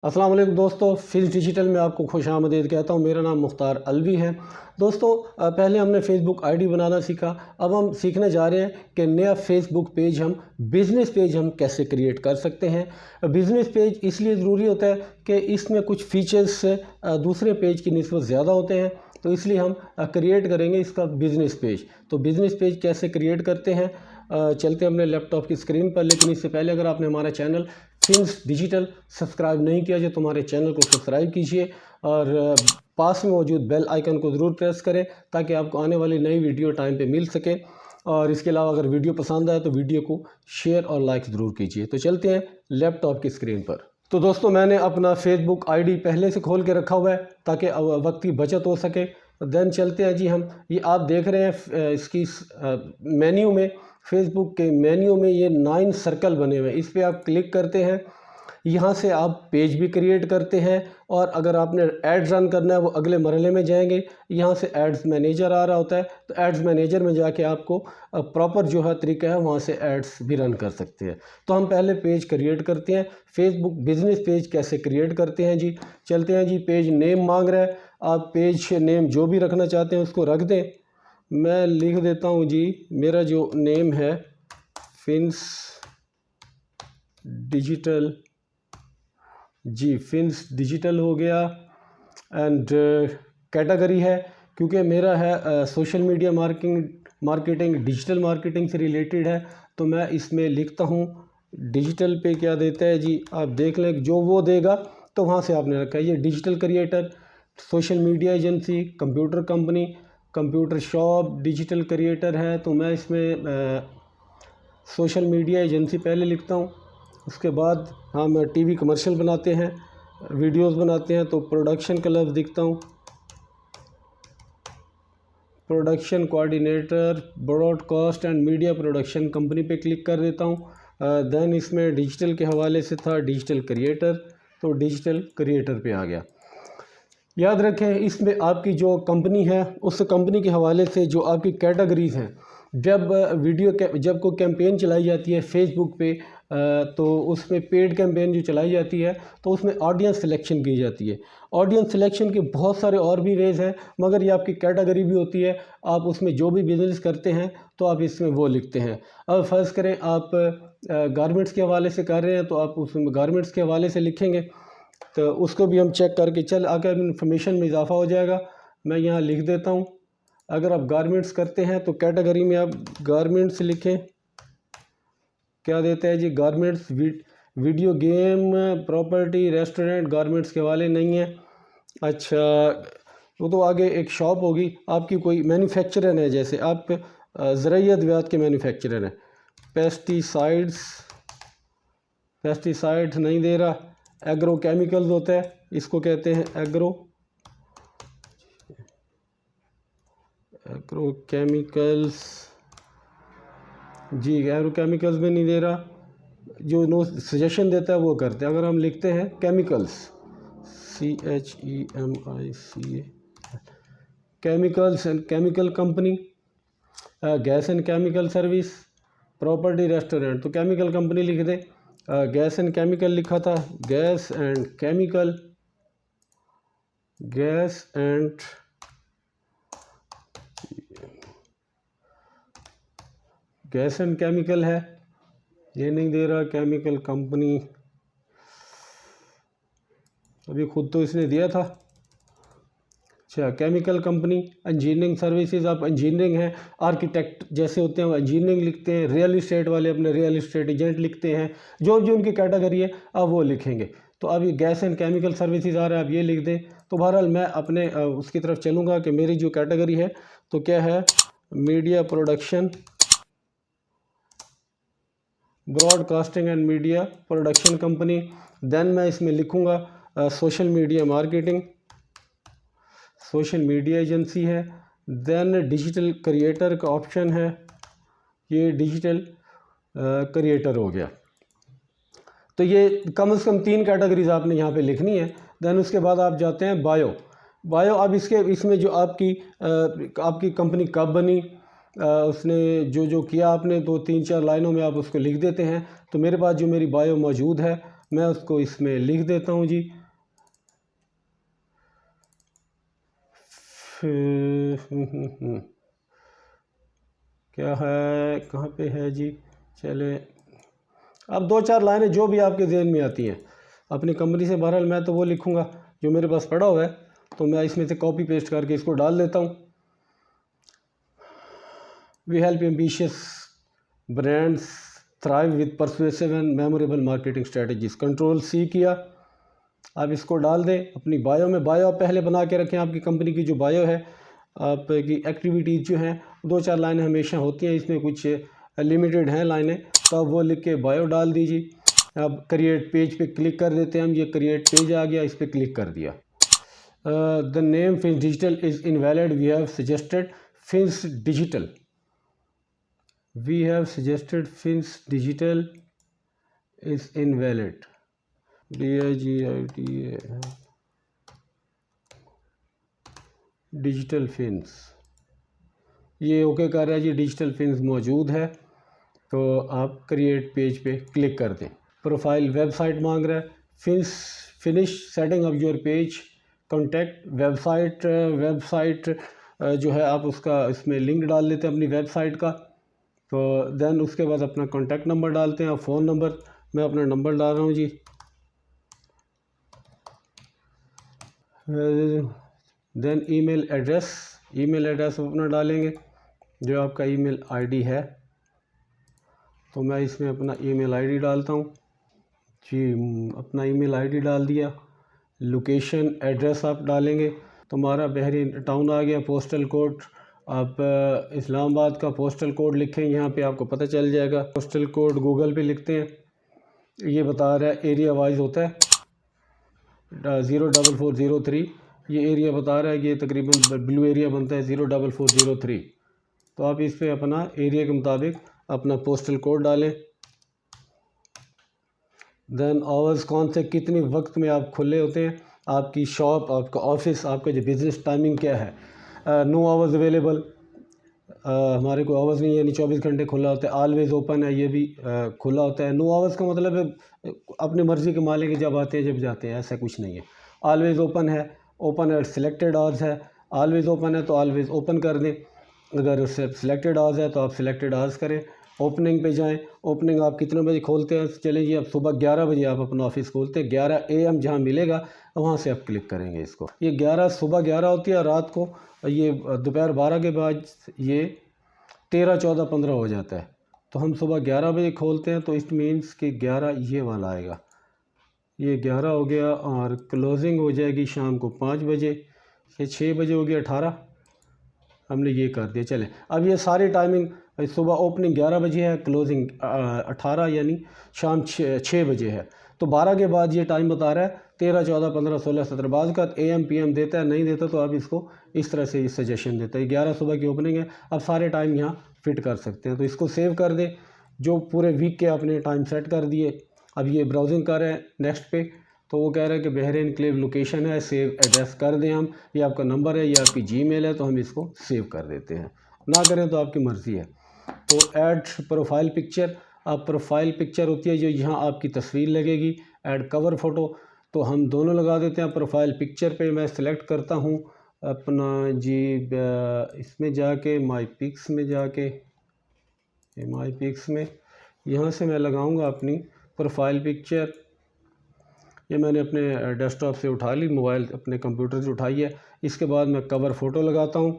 अस्सलाम वालेकुम दोस्तों, फिज़ डिजिटल में आपको खुशामदीद कहता हूँ। मेरा नाम मुख्तार अलवी है। दोस्तों, पहले हमने फ़ेसबुक आईडी बनाना सीखा। अब हम सीखने जा रहे हैं कि नया फ़ेसबुक पेज बिज़नेस पेज हम कैसे क्रिएट कर सकते हैं। बिज़नेस पेज इसलिए ज़रूरी होता है कि इसमें कुछ फ़ीचर्स दूसरे पेज की निस्बत ज़्यादा होते हैं, तो इसलिए हम क्रिएट करेंगे इसका बिज़नेस पेज। तो बिज़नेस पेज कैसे क्रिएट करते हैं, चलते हैं अपने लैपटॉप की स्क्रीन पर। लेकिन इससे पहले अगर आपने हमारा चैनल फिज़ डिजिटल सब्सक्राइब नहीं किया, जो तुम्हारे चैनल को सब्सक्राइब कीजिए और पास में मौजूद बेल आइकन को ज़रूर प्रेस करें ताकि आपको आने वाली नई वीडियो टाइम पे मिल सके। और इसके अलावा अगर वीडियो पसंद आए तो वीडियो को शेयर और लाइक ज़रूर कीजिए। तो चलते हैं लैपटॉप की स्क्रीन पर। तो दोस्तों, मैंने अपना फ़ेसबुक आईडी पहले से खोल के रखा हुआ है ताकि वक्त की बचत हो सके। देन चलते हैं जी हम, ये आप देख रहे हैं इसकी मेन्यू में, फ़ेसबुक के मेन्यू में ये 9 सर्कल बने हुए हैं। इस पर आप क्लिक करते हैं, यहाँ से आप पेज भी क्रिएट करते हैं। और अगर आपने एड्स रन करना है वो अगले मरहले में जाएंगे। यहाँ से एड्स मैनेजर आ रहा होता है, तो एड्स मैनेजर में जाके आपको प्रॉपर जो है तरीका है वहाँ से एड्स भी रन कर सकते हैं। तो हम पहले पेज क्रिएट करते हैं। फ़ेसबुक बिज़नेस पेज कैसे क्रिएट करते हैं जी, चलते हैं जी। पेज नेम मांग रहा है, आप पेज नेम जो भी रखना चाहते हैं उसको रख दें। मैं लिख देता हूँ जी, मेरा जो नेम है फिज़ डिजिटल जी, फिज़ डिजिटल हो गया। एंड कैटेगरी है, क्योंकि मेरा है social media marketing digital marketing से रिलेटेड है, तो मैं इसमें लिखता हूँ डिजिटल पे क्या देता है जी, आप देख लें जो वो देगा तो वहाँ से आपने रखा है। ये digital creator, social media agency, computer company, computer shop, digital creator है, तो मैं इसमें सोशल मीडिया एजेंसी पहले लिखता हूँ। उसके बाद हम टीवी कमर्शियल बनाते हैं, वीडियोस बनाते हैं, तो प्रोडक्शन का लफ्ज़ लिखता हूँ, production coordinator, broadcast and media production company पे क्लिक कर देता हूँ। देन इसमें डिजिटल के हवाले से था डिजिटल क्रिएटर, तो डिजिटल क्रिएटर पे आ गया। याद रखें, इसमें आपकी जो कंपनी है उस कंपनी के हवाले से जो आपकी कैटेगरीज़ हैं, जब कोई कैंपेन चलाई जाती है फ़ेसबुक पे, तो उसमें पेड कैंपेन जो चलाई जाती है तो उसमें ऑडियंस सिलेक्शन की जाती है। ऑडियंस सिलेक्शन के बहुत सारे और भी वेज़ हैं, मगर ये आपकी कैटेगरी भी होती है। आप उसमें जो भी बिज़नेस करते हैं तो आप इसमें वो लिखते हैं। अब फ़र्ज़ करें आप गारमेंट्स के हवाले से कर रहे हैं, तो आप उसमें गारमेंट्स के हवाले से लिखेंगे, तो उसको भी हम चेक करके आकर इन्फॉर्मेशन में इजाफ़ा हो जाएगा। मैं यहाँ लिख देता हूँ। अगर आप गारमेंट्स करते हैं तो कैटेगरी में आप गारमेंट्स लिखें। क्या देता है जी, garments, video game, property, restaurant, garments के वाले नहीं है। अच्छा, वो तो आगे एक शॉप होगी आपकी, कोई मैन्युफैक्चरर है, जैसे आप ज़रूरी अद्वियात के मैन्युफैक्चरर हैं। पेस्टिसाइड्स नहीं दे रहा। एग्रो केमिकल्स होता है, इसको कहते हैं एग्रो केमिकल्स जी, एग्रो केमिकल्स में नहीं दे रहा। जो नो सजेशन देता है वो करते हैं। अगर हम लिखते हैं chemicals, CHEMICA, chemicals and chemical company, gas and chemical service, property, restaurant, तो केमिकल कंपनी लिख दे। गैस एंड केमिकल लिखा था, gas and chemical, gas and chemical है, ये नहीं दे रहा। केमिकल कंपनी, अभी खुद तो इसने दिया था। अच्छा, केमिकल कंपनी, इंजीनियरिंग सर्विसेज, आप इंजीनियरिंग हैं, आर्किटेक्ट जैसे होते हैं वो इंजीनियरिंग लिखते हैं। रियल इस्टेट वाले अपने रियल इस्टेट एजेंट लिखते हैं। जो जो उनकी कैटेगरी है अब वो लिखेंगे। तो अभी गैस एंड केमिकल सर्विसेज आ रहा है, आप ये लिख दें। तो बहरहाल मैं अपने उसकी तरफ चलूँगा कि मेरी जो कैटेगरी है तो क्या है, media production, broadcasting and media production company. Then मैं इसमें लिखूँगा social media marketing, social media agency है। देन डिजिटल क्रिएटर का ऑप्शन है, ये डिजिटल क्रिएटर हो गया। तो ये कम से कम 3 कैटेगरीज आपने यहाँ पे लिखनी है। देन उसके बाद आप जाते हैं बायो। अब इसमें जो आपकी कंपनी कब बनी, उसने जो किया आपने, तो 3-4 लाइनों में आप उसको लिख देते हैं। तो मेरे पास जो मेरी बायो मौजूद है, मैं उसको इसमें लिख देता हूँ जी। क्या है, कहाँ पे है जी? चले, अब 2-4 लाइनें जो भी आपके जहन में आती हैं अपनी कंपनी से, बहरहाल मैं तो वो लिखूँगा जो मेरे पास पड़ा हुआ है, तो मैं इसमें से कॉपी पेस्ट करके इसको डाल देता हूँ। We help ambitious brands thrive with persuasive and memorable marketing strategies. Control C किया, आप इसको डाल दें अपनी बायो में। बायो आप पहले बना के रखें, आपकी कंपनी की जो बायो है, आपकी एक्टिविटीज़ जो हैं, 2-4 लाइनें हमेशा होती हैं, इसमें कुछ लिमिटेड हैं लाइनें, तो आप वो लिख के बायो डाल दीजिए। अब क्रिएट पेज पे क्लिक कर देते हैं हम, ये क्रिएट पेज आ गया, इस पर क्लिक कर दिया। The name Fins digital is invalid, we have suggested Fins digital, we have suggested Fins digital is invalid, DIGITA digital Fins, ये ओके कर रहा है जी, डिजिटल फिंस मौजूद है। तो आप क्रिएट पेज पे क्लिक कर दें। प्रोफाइल वेबसाइट मांग रहा है, finish setting of your page, contact website, website जो है आप उसका इसमें लिंक डाल देते हैं अपनी वेबसाइट का। तो देन उसके बाद अपना कॉन्टैक्ट नंबर डालते हैं, फ़ोन नंबर, मैं अपना नंबर डाल रहा हूँ जी। देन ईमेल एड्रेस अपना डालेंगे, जो आपका ईमेल आईडी है। तो मैं इसमें अपना ईमेल आईडी डालता हूँ जी, अपना ईमेल आईडी डाल दिया। लोकेशन एड्रेस आप डालेंगे, तुम्हारा बहरीन टाउन आ गया। पोस्टल कोड आप इस्लामाबाद का पोस्टल कोड लिखें, यहाँ पे आपको पता चल जाएगा। पोस्टल कोड गूगल पे लिखते हैं, ये बता रहा है एरिया वाइज होता है 04403, ये एरिया बता रहा है कि ये तकरीबन ब्लू एरिया बनता है 04403। तो आप इस पर अपना एरिया के मुताबिक अपना पोस्टल कोड डालें। देन आवर्स, कौन से कितने वक्त में आप खुले होते हैं, आपकी शॉप, आपका ऑफिस, आपका जो बिज़नेस टाइमिंग क्या है। नो आवर्स अवेलेबल, हमारे को आवर्स नहीं है, यानी 24 घंटे खुला होता है। ऑलवेज़ ओपन है, ये भी खुला होता है। नो आवर्स का मतलब है अपनी मर्ज़ी के मालिक के जब आते हैं जब जाते हैं, ऐसा कुछ नहीं है। ऑलवेज़ ओपन है, ओपन एट सिलेक्टेड आवर्स है। ऑलवेज़ ओपन है तो ऑलवेज़ ओपन कर दें, अगर उससे सिलेक्टेड आवर्स है तो आप सिलेक्टेड आवर्स करें। ओपनिंग पे जाएं, ओपनिंग आप कितने बजे खोलते हैं, चलें जी, आप सुबह 11 बजे आप अपना ऑफिस खोलते हैं। 11 AM जहाँ मिलेगा वहाँ से आप क्लिक करेंगे इसको। ये 11 सुबह 11 होती है, रात को ये दोपहर 12 के बाद ये 13, 14, 15 हो जाता है। तो हम सुबह 11 बजे खोलते हैं, तो इट मीन्स कि 11 ये वाला आएगा, ये 11 हो गया। और क्लोजिंग हो जाएगी शाम को 5 बजे, ये 6 बजे हो गया 18, हमने ये कर दिया। चले, अब ये सारी टाइमिंग, सुबह ओपनिंग 11 बजे है, क्लोजिंग 18 यानी शाम 6 बजे है। तो 12 के बाद ये टाइम बता रहा है 13, 14, 15, 16, 17। बाद का AM PM देता है, नहीं देता तो आप इसको इस तरह से इस सजेशन देता है। 11 सुबह की ओपनिंग है, अब सारे टाइम यहाँ फिट कर सकते हैं। तो इसको सेव कर दें, जो पूरे वीक के आपने टाइम सेट कर दिए। अब ये ब्राउजिंग कर रहे हैं नेक्स्ट पे, तो वो कह रहा है कि बहरीन क्लेव लोकेशन है, सेव एड्रेस कर दें हम, ये आपका नंबर है, ये आपकी जीमेल है, तो हम इसको सेव कर देते हैं। ना करें तो आपकी मर्ज़ी है। तो ऐड प्रोफाइल पिक्चर, अब प्रोफाइल पिक्चर होती है जो यहाँ आपकी तस्वीर लगेगी। ऐड कवर फ़ोटो, तो हम दोनों लगा देते हैं। प्रोफाइल पिक्चर पे मैं सिलेक्ट करता हूँ अपना जी, इसमें जाके माई पिक्स में जाके, माई पिक्स में यहाँ से मैं लगाऊंगा अपनी प्रोफाइल पिक्चर। ये मैंने अपने डेस्कटॉप से उठा ली, मोबाइल अपने कंप्यूटर से उठाई है। इसके बाद मैं कवर फ़ोटो लगाता हूँ।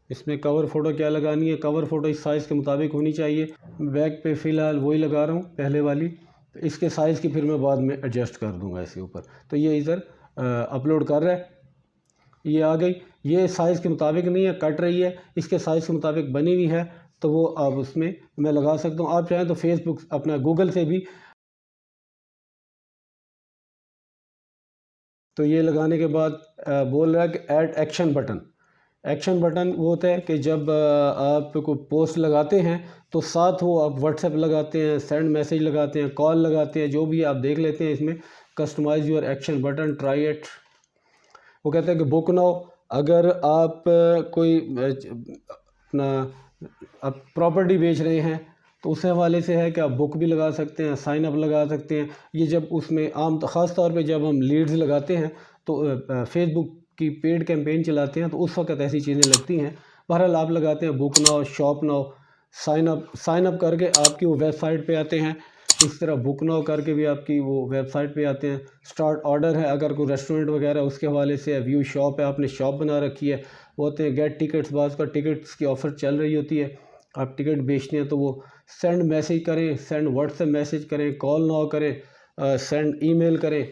इसमें कवर फ़ोटो क्या लगानी है, कवर फ़ोटो इस साइज़ के मुताबिक होनी चाहिए। बैक पे फ़िलहाल वही लगा रहा हूँ पहले वाली, तो इसके साइज़ की फिर मैं बाद में एडजस्ट कर दूँगा इसके ऊपर। तो ये इधर अपलोड कर रहा है, ये आ गई। ये साइज़ के मुताबिक नहीं है, कट रही है, इसके साइज़ के मुताबिक बनी हुई है, तो वो अब उसमें मैं लगा सकता हूँ। आप चाहें तो फेसबुक अपना गूगल से भी। तो ये लगाने के बाद बोल रहा है कि add action button. Action button वो होता है कि जब आप कोई पोस्ट लगाते हैं तो साथ वो आप व्हाट्सएप लगाते हैं, सेंड मैसेज लगाते हैं, कॉल लगाते हैं, जो भी आप देख लेते हैं इसमें। Customize your action button, try it. वो कहते हैं कि बुक नाउ, अगर आप कोई अपना आप प्रॉपर्टी बेच रहे हैं तो उस हवाले से है कि आप बुक भी लगा सकते हैं, साइन अप लगा सकते हैं। ये जब उसमें ख़ास तौर पे जब हम लीड्स लगाते हैं तो फेसबुक की पेड कैंपेन चलाते हैं तो उस वक्त ऐसी चीज़ें लगती हैं। बहरहाल आप लगाते हैं book now, shop now, sign up करके आपकी वो वेबसाइट पे आते हैं। इस तरह बुक नाउ करके भी आपकी वो वेबसाइट पे आते हैं। स्टार्ट ऑर्डर है, अगर कोई रेस्टोरेंट वगैरह उसके हवाले से है। व्यू शॉप है, आपने शॉप बना रखी है, वो होते हैं गेट टिकट्स। बाज़ का टिकट्स की ऑफ़र चल रही होती है, आप टिकट बेचते हैं तो वो सेंड मैसेज करें, सेंड व्हाट्सएप मैसेज करें, कॉल नाउ करें, सेंड ईमेल करें,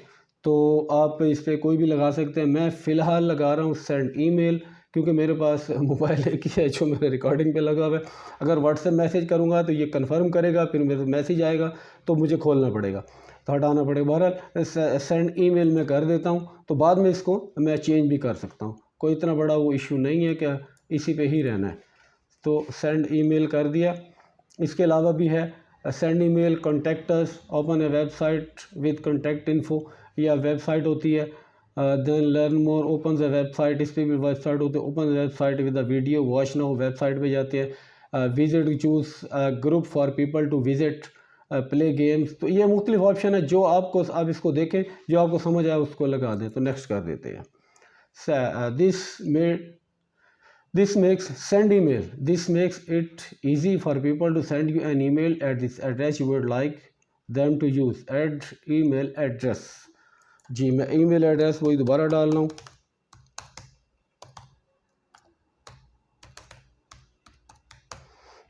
तो आप इस पर कोई भी लगा सकते हैं। मैं फ़िलहाल लगा रहा हूँ सेंड ईमेल, क्योंकि मेरे पास मोबाइल एक ही है जो मेरे रिकॉर्डिंग पे लगा हुआ है। अगर व्हाट्सएप मैसेज करूँगा तो ये कंफर्म करेगा, फिर मेरे मैसेज आएगा तो मुझे खोलना पड़ेगा, तो हटाना पड़ेगा। बहरहाल सेंड ईमेल में कर देता हूँ, तो बाद में इसको मैं चेंज भी कर सकता हूँ, कोई इतना बड़ा वो इशू नहीं है कि इसी पे ही रहना है। तो सेंड ईमेल कर दिया। इसके अलावा भी है send email, contact us, open a website with contact info, या वेबसाइट होती है। Then learn more, open the website, इस पर भी वेबसाइट होती है। Open the website with the video, watch now, website पे जाते हैं। Visit, choose group for people to visit, play games. तो ये मुख्तलिफ ऑप्शन है, जो आपको, आप इसको देखें, जो आपको समझ आए उसको लगा दें। तो नेक्स्ट कर देते हैं। This makes send email. This makes it easy for people to send you an email at this address you would like them to use. Add email address. जी मैं ईमेल एड्रेस वही दोबारा डाल रहा हूँ।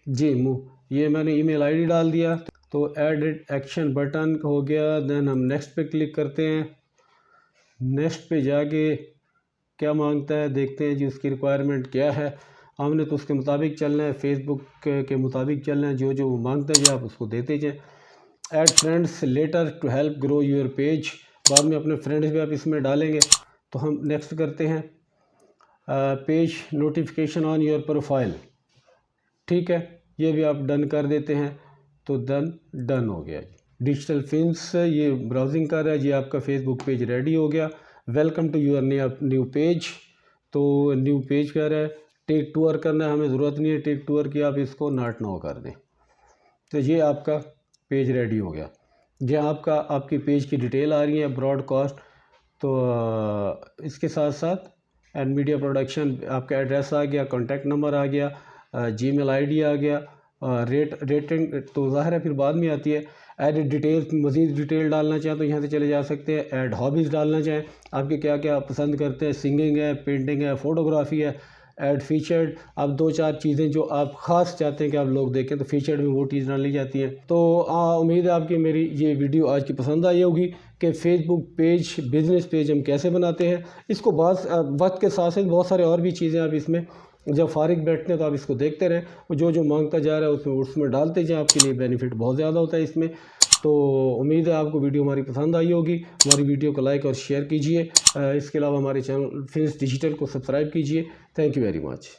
जी ये मैंने ईमेल आईडी डाल दिया। तो एडिट एक्शन बटन हो गया। देन हम नेक्स्ट पे क्लिक करते हैं। नेक्स्ट पे जाके क्या मांगता है देखते हैं जी, उसकी रिक्वायरमेंट क्या है। हमने तो उसके मुताबिक चलना है, फेसबुक के मुताबिक चलना है। जो जो मांगता है जी आप उसको देते जाएँ। Add friends later to help grow your page, बाद में अपने फ्रेंड्स भी आप इसमें डालेंगे। तो हम नेक्स्ट करते हैं। Page notification on your profile, ठीक है, ये भी आप डन कर देते हैं। तो डन हो गया। डिजिटल फिन्स ये ब्राउजिंग कर रहा है जी, आपका फेसबुक पेज रेडी हो गया। Welcome to your new page, तो न्यू पेज कह रहा है। टेक टूअर करना है, हमें ज़रूरत नहीं है टेक टूअर की, आप इसको नॉट नाउ कर दें। तो ये आपका पेज रेडी हो गया। जहाँ आपकी पेज की डिटेल आ रही है, ब्रॉडकास्ट, तो इसके साथ साथ एंड मीडिया प्रोडक्शन, आपका एड्रेस आ गया, कॉन्टैक्ट नंबर आ गया, जीमेल आईडी आ गया, रेटिंग तो ज़ाहिर है फिर बाद में आती है। एडिट डिटेल्स, मज़ीद डिटेल डालना चाहें तो यहाँ से चले जा सकते हैं। ऐड हॉबीज़ डालना चाहें, आपके क्या क्या पसंद करते हैं, सिंगिंग है, पेंटिंग है, फ़ोटोग्राफी है। ऐड फीचर्ड, आप 2-4 चीज़ें जो आप ख़ास चाहते हैं कि आप लोग देखें, तो फीचर्ड में वो चीज़ डाली जाती है। तो उम्मीद है आपकी मेरी ये वीडियो आज की पसंद आई होगी कि फ़ेसबुक पेज, बिज़नेस पेज हम कैसे बनाते हैं। इसको वक्त के साथ साथ बहुत सारे और भी चीज़ें आप इसमें जब फारिग बैठते हैं तो आप इसको देखते रहें, वो जो जो मांगता जा रहा है उसमें डालते जाएँ, आपके लिए बेनिफिट बहुत ज़्यादा होता है इसमें। तो उम्मीद है आपको वीडियो हमारी पसंद आई होगी। हमारी वीडियो को लाइक और शेयर कीजिए। इसके अलावा हमारे चैनल फिनिश डिजिटल को सब्सक्राइब कीजिए। Thank you very much.